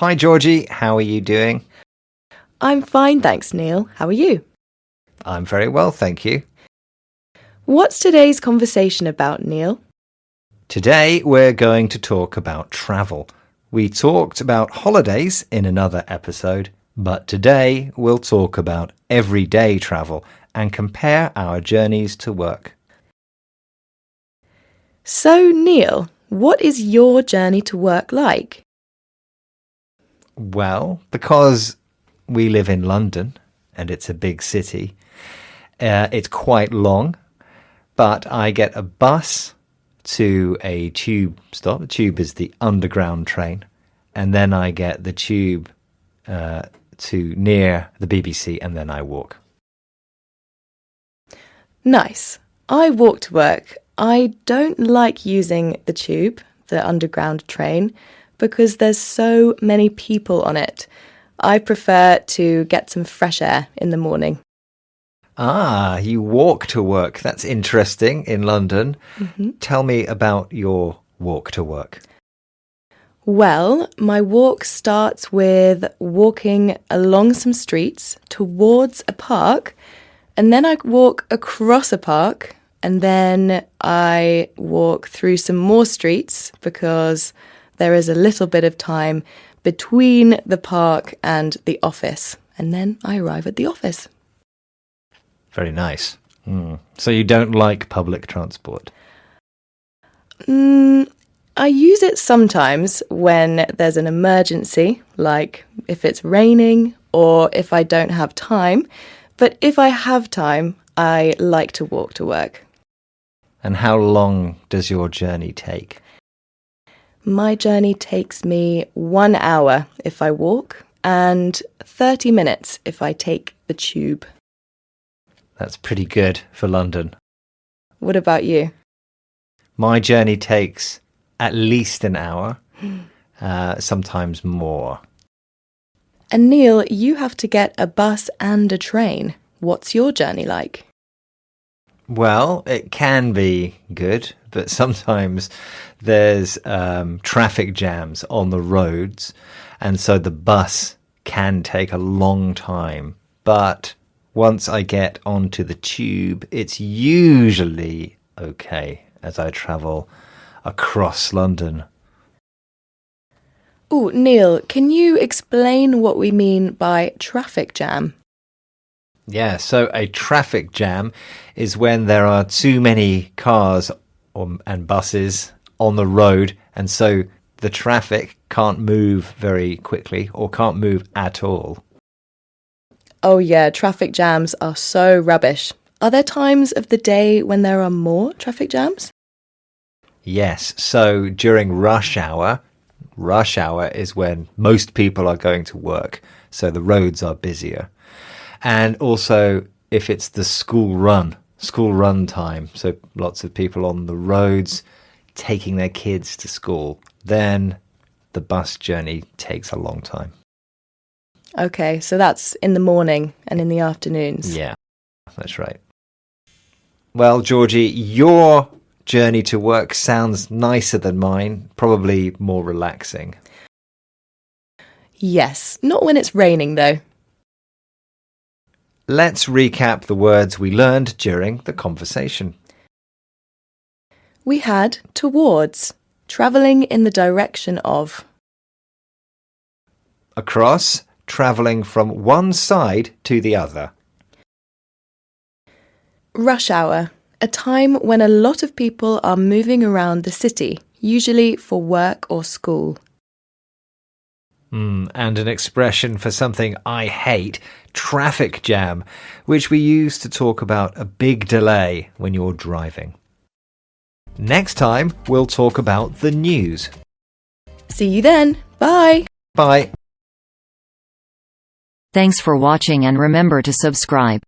Hi, Georgie. How are you doing? I'm fine, thanks, Neil. How are you? I'm very well, thank you. What's today's conversation about, Neil? Today, we're going to talk about travel. We talked about holidays in another episode, but today we'll talk about everyday travel and compare our journeys to work. So, Neil, what is your journey to work like? Well, because we live in London and it's a big city, it's quite long, but I get a bus to a tube stop. The tube is the underground train, and then I get the tube to near the BBC, and then I walk. Nice. I walk to work. I don't like using the tube, the underground train, because there's so many people on it. I prefer to get some fresh air in the morning. Ah, you walk to work. That's interesting in London. Tell me about your walk to work. Well, my walk starts with walking along some streets towards a park, and then I walk across a park, and then I walk through some more streets because there is a little bit of time between the park and the office, and then I arrive at the office. Very nice. So you don't like public transport? I use it sometimes when there's an emergency, like if it's raining or if I don't have time. But if I have time, I like to walk to work. And how long does your journey take? My journey takes me 1 hour if I walk and 30 minutes if I take the tube. That's pretty good for London. What about you? My journey takes at least an hour, sometimes more. And Neil, you have to get a bus and a train. What's your journey like? Well, it can be good, but sometimes there's traffic jams on the roads, and so the bus can take a long time. But once I get onto the tube, it's usually okay as I travel across London. Oh, Neil, can you explain what we mean by traffic jam? Yeah, so a traffic jam is when there are too many cars and buses on the road, and so the traffic can't move very quickly or can't move at all. Oh yeah, traffic jams are so rubbish. Are there times of the day when there are more traffic jams? Yes, so during rush hour is when most people are going to work, so the roads are busier. And also if it's the school run time, so lots of people on the roads taking their kids to school, then the bus journey takes a long time. Okay, so that's in the morning and in the afternoons. Yeah, that's right. Well, Georgie, your journey to work sounds nicer than mine, probably more relaxing. Yes, not when it's raining though. Let's recap the words we learned during the conversation. We had towards, travelling in the direction of. Across, travelling from one side to the other. Rush hour, a time when a lot of people are moving around the city, usually for work or school. And an expression for something I hate, traffic jam, which we use to talk about a big delay when you're driving. Next time, we'll talk about the news. See you then. Bye. Bye. Thanks for watching and remember to subscribe.